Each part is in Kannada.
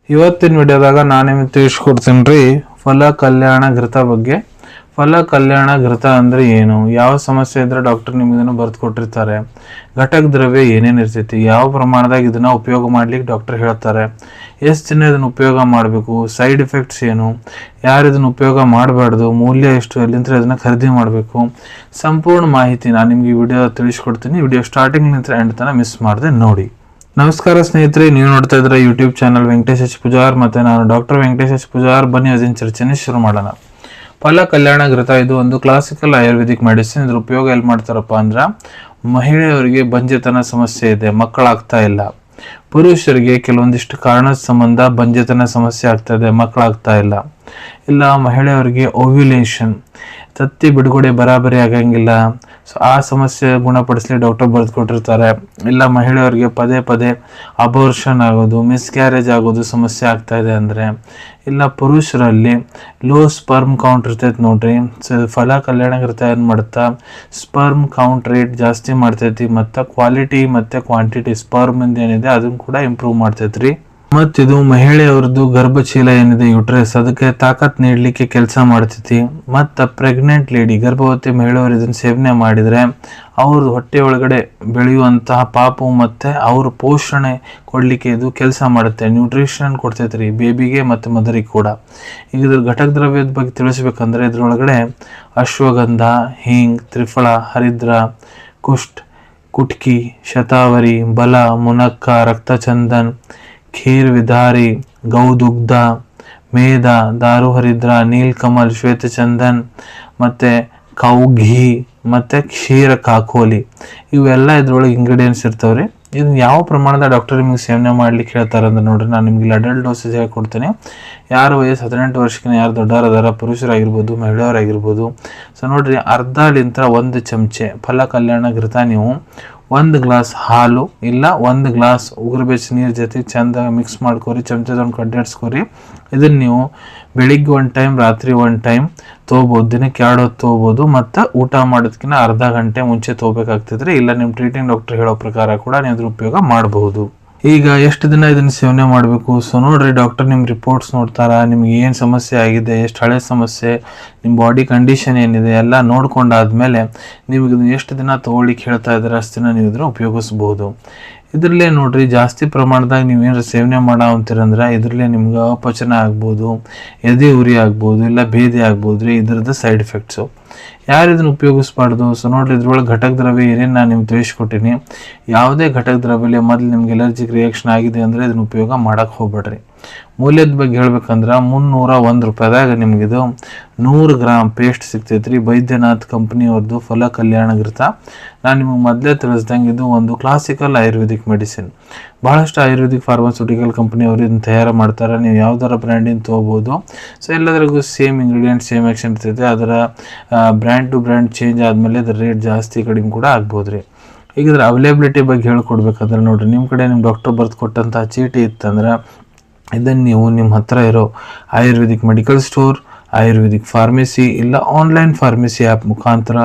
ಇವತ್ತಿನ ವಿಡಿಯೋದಾಗ ನಾನು ನಿಮಗೆ ತಿಳಿಸ್ಕೊಡ್ತೀನಿ ರೀ ಫಲ ಕಲ್ಯಾಣ ಘೃತ ಬಗ್ಗೆ. ಫಲ ಕಲ್ಯಾಣ ಘೃತ ಅಂದ್ರೆ ಏನು, ಯಾವ ಸಮಸ್ಯೆ ಇದ್ರೆ ಡಾಕ್ಟರ್ ನಿಮ್ಗೆ ಇದನ್ನು ಬರೆದು ಕೊಟ್ಟಿರ್ತಾರೆ, ಘಟಕ ದ್ರವ್ಯ ಏನೇನು ಇರ್ತೈತಿ, ಯಾವ ಪ್ರಮಾಣದಾಗ ಇದನ್ನ ಉಪಯೋಗ ಮಾಡ್ಲಿಕ್ಕೆ ಡಾಕ್ಟರ್ ಹೇಳ್ತಾರೆ, ಎಷ್ಟು ದಿನ ಇದನ್ನು ಉಪಯೋಗ ಮಾಡಬೇಕು, ಸೈಡ್ ಎಫೆಕ್ಟ್ಸ್ ಏನು, ಯಾರು ಇದನ್ನು ಉಪಯೋಗ ಮಾಡಬಾರ್ದು, ಮೂಲ್ಯ ಎಷ್ಟು, ಎಲ್ಲಿಂದ ಇದನ್ನ ಖರೀದಿ ಮಾಡಬೇಕು, ಸಂಪೂರ್ಣ ಮಾಹಿತಿ ನಾನು ನಿಮ್ಗೆ ಈ ವಿಡಿಯೋ ತಿಳಿಸ್ಕೊಡ್ತೀನಿ. ವಿಡಿಯೋ ಸ್ಟಾರ್ಟಿಂಗ್ ನಿಂತ ಎಂಡ್ ತನಕ ಮಿಸ್ ಮಾಡದೆ ನೋಡಿ. ನಮಸ್ಕಾರ ಸ್ನೇಹಿತರೆ, ನೀವು ನೋಡ್ತಾ ಇದ್ರೆ YouTube channel Venkatesh H Pujar ಮತ್ತೆ ನಾನು ಡಾಕ್ಟರ್ ವೆಂಕಟೇಶ್ ಎಚ್ ಪೂಜಾರ್. ಬನ್ನಿ ಅದನ್ನ ಚರ್ಚೆನೇ ಶುರು ಮಾಡೋಣ. ಫಲ ಕಲ್ಯಾಣ ಘೃತ ಇದು ಒಂದು ಕ್ಲಾಸಿಕಲ್ ಆಯುರ್ವೇದಿಕ್ ಮೆಡಿಸಿನ್. ಇದ್ರ ಉಪಯೋಗ ಎಲ್ಲಿ ಮಾಡ್ತಾರಪ್ಪ ಅಂದ್ರೆ, ಮಹಿಳೆಯರಿಗೆ ಬಂಜೆತನ ಸಮಸ್ಯೆ ಇದೆ, ಮಕ್ಕಳಾಗ್ತಾ ಇಲ್ಲ, ಪುರುಷರಿಗೆ ಕೆಲವೊಂದಿಷ್ಟು ಕಾರಣದ ಸಂಬಂಧ ಬಂಜೆತನ ಸಮಸ್ಯೆ ಆಗ್ತಾ ಇದೆ, ಮಕ್ಕಳಾಗ್ತಾ ಇಲ್ಲ, ಇಲ್ಲ ಮಹಿಳೆಯರಿಗೆ ಓವ್ಯುಲೇಷನ್ ತತ್ತಿ ಬಿಡುಗಡೆ ಬರಾಬರಿ ಆಗಂಗಿಲ್ಲ, ಸೊ ಆ ಸಮಸ್ಯೆ ಗುಣಪಡಿಸಲಿ ಡಾಕ್ಟರ್ ಬರೆದು ಕೊಟ್ಟಿರ್ತಾರೆ, ಇಲ್ಲ ಮಹಿಳೆಯರಿಗೆ ಪದೇ ಪದೇ ಅಬೋರ್ಷನ್ ಆಗೋದು, ಮಿಸ್ಕ್ಯಾರೇಜ್ ಆಗೋದು ಸಮಸ್ಯೆ ಆಗ್ತಾ ಇದೆ ಅಂದರೆ, ಇಲ್ಲ ಪುರುಷರಲ್ಲಿ ಲೋ ಸ್ಪರ್ಮ್ ಕೌಂಟ್ ಇರ್ತೈತೆ ನೋಡ್ರಿ. ಸೊ ಫಲ ಕಲ್ಯಾಣ ಘೃತ ಏನು ಮಾಡುತ್ತಾ, ಸ್ಪರ್ಮ್ ಕೌಂಟ್ ರೇಟ್ ಜಾಸ್ತಿ ಮಾಡ್ತೈತಿ ಮತ್ತು ಕ್ವಾಲಿಟಿ ಮತ್ತು ಕ್ವಾಂಟಿಟಿ ಸ್ಪರ್ಮ್ ಏನಿದೆ ಅದನ್ನು ಕೂಡ ಇಂಪ್ರೂವ್ ಮಾಡ್ತೈತ್ರಿ. ಮತ್ತಿದು ಮಹಿಳೆಯವ್ರದ್ದು ಗರ್ಭಚೀಲ ಏನಿದೆ ಯುಟ್ರಸ್, ಅದಕ್ಕೆ ತಾಕತ್ ನೀಡಲಿಕ್ಕೆ ಕೆಲಸ ಮಾಡ್ತೈತಿ. ಮತ್ತು ಪ್ರೆಗ್ನೆಂಟ್ ಲೇಡಿ ಗರ್ಭವತಿ ಮಹಿಳೆಯವರು ಇದನ್ನು ಸೇವನೆ ಮಾಡಿದರೆ ಅವ್ರ ಹೊಟ್ಟೆ ಒಳಗಡೆ ಬೆಳೆಯುವಂತಹ ಪಾಪು ಮತ್ತು ಅವ್ರ ಪೋಷಣೆ ಕೊಡಲಿಕ್ಕೆ ಇದು ಕೆಲಸ ಮಾಡುತ್ತೆ, ನ್ಯೂಟ್ರಿಷನ್ ಕೊಡ್ತೈತೆ ರೀ ಬೇಬಿಗೆ ಮತ್ತು ಮದರಿಗೆ ಕೂಡ. ಈಗ ಇದ್ರ ಘಟಕ ದ್ರವ್ಯದ ಬಗ್ಗೆ ತಿಳಿಸ್ಬೇಕಂದ್ರೆ, ಇದ್ರೊಳಗಡೆ ಅಶ್ವಗಂಧ, ಹಿಂಗ್, ತ್ರಿಫಲ, ಹರಿದ್ರ, ಕುಷ್ಟ್, ಕುಟ್ಕಿ, ಶತಾವರಿ, ಬಲ, ಮುನಕ್ಕ, ರಕ್ತಚಂದನ್, ಖೀರ್ ವಿಧಾರಿ, ಗೌದುಗ್ಧ, ಮೇಧ, ದಾರು ಹರಿದ್ರ, ನೀಲ್ಕಮಲ್, ಶ್ವೇತಚಂದನ್ ಮತ್ತು ಕೌಘಿ ಮತ್ತು ಕ್ಷೀರ ಕಾಕೋಲಿ, ಇವೆಲ್ಲ ಇದ್ರೊಳಗೆ ಇಂಗ್ರೀಡಿಯೆಂಟ್ಸ್ ಇರ್ತಾವ್ರಿ. ಇದನ್ನ ಯಾವ ಪ್ರಮಾಣದ ಡಾಕ್ಟರ್ ನಿಮಗೆ ಸೇವನೆ ಮಾಡ್ಲಿಕ್ಕೆ ಹೇಳ್ತಾರೆ ಅಂದ್ರೆ ನೋಡ್ರಿ, ನಾನು ನಿಮ್ಗೆ ಅಡಲ್ಟ್ ಡೋಸೇಜ್ ಹೇಳ್ಕೊಡ್ತೇನೆ. ಯಾರು ವಯಸ್ಸು 18 ವರ್ಷಕ್ಕಿಂತ ಯಾರು ದೊಡ್ಡವರದಾರ, ಪುರುಷರಾಗಿರ್ಬೋದು ಮಹಿಳೆಯರಾಗಿರ್ಬೋದು. ಸೊ ನೋಡ್ರಿ, ಅರ್ಧಲಿಂತ 1 ಚಮಚೆ ಫಲ ಕಲ್ಯಾಣ ಘೃತ ನೀವು 1 ಗ್ಲಾಸ್ ಹಾಲು ಇಲ್ಲ 1 ಗ್ಲಾಸ್ ಉಗುರು ಬೆಚ್ಚ ನೀರು ಜೊತೆ ಚಂದ ಮಿಕ್ಸ್ ಮಾಡ್ಕೊರಿ, ಚಮಚದೊಂದು ಕಡ್ಡಾಡ್ಸ್ಕೊರಿ. ಇದನ್ನು ನೀವು ಬೆಳಿಗ್ಗೆ 1 ಟೈಮ್, ರಾತ್ರಿ 1 ಟೈಮ್ ತೊಗೋಬೋದು, ದಿನಕ್ಕೆ 2 ಹೊತ್ತು ತೊಗೋಬೋದು. ಮತ್ತು ಊಟ ಮಾಡೋದಕ್ಕಿಂತ ಅರ್ಧ ಗಂಟೆ ಮುಂಚೆ ತೊಗೋಬೇಕಾಗ್ತದ್ರಿ. ಇಲ್ಲ ನಿಮ್ಮ ಟ್ರೀಟಿಂಗ್ ಡಾಕ್ಟರ್ ಹೇಳೋ ಪ್ರಕಾರ ಕೂಡ ನೀವು ಇದ್ರ ಉಪಯೋಗ ಮಾಡಬಹುದು. ಈಗ ಎಷ್ಟು ದಿನ ಇದನ್ನು ಸೇವನೆ ಮಾಡಬೇಕು? ಸೊ ನೋಡ್ರಿ, ಡಾಕ್ಟರ್ ನಿಮ್ಮ ರಿಪೋರ್ಟ್ಸ್ ನೋಡ್ತಾರ, ನಿಮ್ಗೆ ಏನು ಸಮಸ್ಯೆ ಆಗಿದೆ, ಎಷ್ಟು ಹಳೆ ಸಮಸ್ಯೆ, ನಿಮ್ಮ ಬಾಡಿ ಕಂಡೀಷನ್ ಏನಿದೆ ಎಲ್ಲ ನೋಡ್ಕೊಂಡಾದ್ಮೇಲೆ ನೀವು ಇದನ್ನು ಎಷ್ಟು ದಿನ ತೊಗೊಳ್ಳಿಕ್ಕೆ ಹೇಳ್ತಾ ಇದ್ದಾರೆ ಅಷ್ಟು ದಿನ ನೀವು ಇದನ್ನು ಉಪಯೋಗಿಸ್ಬೋದು. ಇದರಲ್ಲೇ ನೋಡ್ರಿ, ಜಾಸ್ತಿ ಪ್ರಮಾಣದಾಗ ನೀವೇನಾರು ಸೇವನೆ ಮಾಡೋ ಅಂತೀರಂದ್ರೆ ಇದರಲ್ಲೇ ನಿಮ್ಗೆ ಅಪಚನ ಆಗ್ಬೋದು, ಎದೆ ಉರಿ ಆಗ್ಬೋದು, ಇಲ್ಲ ಭೇದಿ ಆಗ್ಬೋದು ರೀ. ಇದ್ರದ್ದು ಸೈಡ್ ಎಫೆಕ್ಟ್ಸು ಯಾರು ಇದನ್ನು ಉಪಯೋಗಿಸ್ಬಾರ್ದು. ಸೊ ನೋಡ್ರಿ, ಇದ್ರೊಳಗೆ ಘಟಕ ದ್ರವ್ಯ ಏನೇನು ನಾನು ನಿಮ್ಗೆ ತಿಳಿಸ್ಕೊಟ್ಟಿನಿ, ಯಾವುದೇ ಘಟಕ ದ್ರವ್ಯಲೆ ಮೊದಲು ನಿಮ್ಗೆ ಎಲರ್ಜಿಕ್ ರಿಯಾಕ್ಷನ್ ಆಗಿದೆ ಅಂದರೆ ಇದನ್ನು ಉಪಯೋಗ ಮಾಡೋಕ್ಕೆ ಹೋಗ್ಬೇಡ್ರಿ. ಮೌಲ್ಯದ ಬಗ್ಗೆ ಹೇಳ್ಬೇಕಂದ್ರೆ 301 ರೂಪಾಯಿದಾಗ ನಿಮಗಿದು 100 ಗ್ರಾಮ್ ಪೇಸ್ಟ್ ಸಿಗ್ತೈತೆ ರೀ, ಬೈದ್ಯನಾಥ್ ಕಂಪ್ನಿಯವ್ರದ್ದು ಫಲ ಕಲ್ಯಾಣ ಘೃತ. ನಾನು ನಿಮಗೆ ಮೊದಲೇ ತಿಳಿಸ್ದಂಗೆ ಇದು ಒಂದು ಕ್ಲಾಸಿಕಲ್ ಆಯುರ್ವೇದಿಕ್ ಮೆಡಿಸಿನ್. ಭಾಳಷ್ಟು ಆಯುರ್ವೇದಿಕ್ ಫಾರ್ಮಾಸ್ಯೂಟಿಕಲ್ ಕಂಪ್ನಿಯವರು ಇದನ್ನು ತಯಾರು ಮಾಡ್ತಾರೆ, ನೀವು ಯಾವ್ದಾರ ಬ್ರ್ಯಾಂಡಿನ ತೊಗೋಬೋದು. ಸೊ ಎಲ್ಲದರಿಗೂ ಸೇಮ್ ಇಂಗ್ರೀಡಿಯೆಂಟ್, ಸೇಮ್ ಆ್ಯಕ್ಷನ್ ಇರ್ತೈತೆ. ಅದರ ಬ್ರ್ಯಾಂಡ್ ಟು ಬ್ರ್ಯಾಂಡ್ ಚೇಂಜ್ ಆದಮೇಲೆ ಅದರ ರೇಟ್ ಜಾಸ್ತಿ ಕಡಿಮೆ ಕೂಡ ಆಗ್ಬೋದು ರೀ. ಈಗ ಇದರ ಅವೈಲೇಬಿಲಿಟಿ ಬಗ್ಗೆ ಹೇಳ್ಕೊಡ್ಬೇಕಂದ್ರೆ ನೋಡಿರಿ, ನಿಮ್ಮ ಕಡೆ ನಿಮ್ಮ ಡಾಕ್ಟರ್ ಬರೆದು ಕೊಟ್ಟಂಥ ಚೀಟಿ ಇತ್ತಂದ್ರೆ ಇದನ್ನು ನೀವು ನಿಮ್ಮ ಹತ್ರ ಇರೋ Ayurvedic medical store, Ayurvedic pharmacy ಇಲ್ಲ ಆನ್ಲೈನ್ ಫಾರ್ಮೆಸಿ ಆ್ಯಪ್ ಮುಖಾಂತರ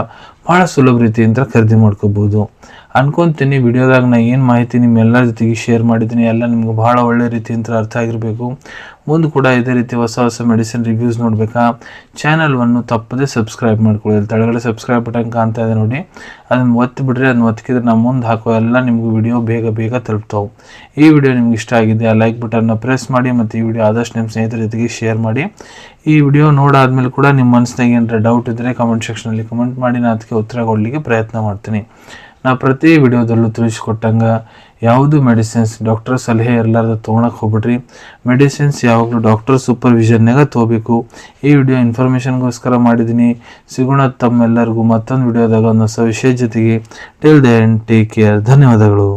ಭಾಳ ಸುಲಭ ರೀತಿಯಿಂದ ಖರೀದಿ ಮಾಡ್ಕೋಬೋದು ಅನ್ಕೊತೀನಿ. ವಿಡಿಯೋದಾಗ ನಾನು ಏನು ಮಾಹಿತಿ ನಿಮ್ಮೆಲ್ಲರ ಜೊತೆಗೆ ಶೇರ್ ಮಾಡಿದ್ದೀನಿ ಎಲ್ಲ ನಿಮ್ಗೆ ಭಾಳ ಒಳ್ಳೆ ರೀತಿಯಿಂದ ಅರ್ಥ ಆಗಿರಬೇಕು. ಮುಂದೆ ಕೂಡ ಇದೇ ರೀತಿ ಹೊಸ ಹೊಸ ಮೆಡಿಸಿನ್ ರಿವ್ಯೂಸ್ ನೋಡಬೇಕಾ, ಚಾನಲ್ವನ್ನು ತಪ್ಪದೇ ಸಬ್ಸ್ಕ್ರೈಬ್ ಮಾಡ್ಕೊಳ್ಳಿ. ತೆಳಗಡೆ ಸಬ್ಸ್ಕ್ರೈಬ್ ಬಟನ್ ಕಾಣ್ತಾ ಇದೆ ನೋಡಿ, ಅದನ್ನು ಒತ್ತಿ ಬಿಡ್ರಿ. ಅದನ್ನು ಒತ್ತಿದ್ರೆ ನಾವು ಮುಂದೆ ಹಾಕೋ ಎಲ್ಲ ನಿಮ್ಗೆ ವಿಡಿಯೋ ಬೇಗ ತಲುಪ್ತಾವೆ. ಈ ವಿಡಿಯೋ ನಿಮ್ಗೆ ಇಷ್ಟ ಆಗಿದೆ, ಆ ಲೈಕ್ ಬಟನ್ನ ಪ್ರೆಸ್ ಮಾಡಿ ಮತ್ತು ಈ ವಿಡಿಯೋ ಆದಷ್ಟು ನಿಮ್ಮ ಸ್ನೇಹಿತರ ಜೊತೆಗೆ ಶೇರ್ ಮಾಡಿ. ಈ ವಿಡಿಯೋ ನೋಡಾದ್ಮೇಲೆ ಕೂಡ ನಿಮ್ಮ ಮನಸ್ಸಿನಾಗ ಏನಾರ ಡೌಟ್ ಇದ್ದರೆ ಕಮೆಂಟ್ ಸೆಕ್ಷನಲ್ಲಿ ಕಮೆಂಟ್ ಮಾಡಿ, ನಾನು ಅದಕ್ಕೆ ಉತ್ತರ ಕೊಡಲಿಕ್ಕೆ ಪ್ರಯತ್ನ ಮಾಡ್ತೀನಿ. ನಾ ಪ್ರತಿ ವಿಡಿಯೋದಲ್ಲೂ ತಿಳಿಸ್ಕೊಟ್ಟಂಗೆ ಯಾವುದು ಮೆಡಿಸಿನ್ಸ್ ಡಾಕ್ಟರ್ ಸಲಹೆ ಇರಲಾರ್ದು ತೊಗೊಳಕ್ಕೆ ಹೋಗ್ಬಿಡ್ರಿ. ಮೆಡಿಸಿನ್ಸ್ ಯಾವಾಗಲೂ ಡಾಕ್ಟರ್ ಸೂಪರ್ವಿಷನ್ನಾಗ ತೊಗೋಬೇಕು. ಈ ವಿಡಿಯೋ ಇನ್ಫಾರ್ಮೇಷನ್ಗೋಸ್ಕರ ಮಾಡಿದ್ದೀನಿ. ಸಿಗೋಣ ತಮ್ಮೆಲ್ಲರಿಗೂ ಮತ್ತೊಂದು ವಿಡಿಯೋದಾಗ ಒಂದು ಹೊಸ ವಿಷಯ ಜೊತೆಗೆ. Till then take care. ಧನ್ಯವಾದಗಳು.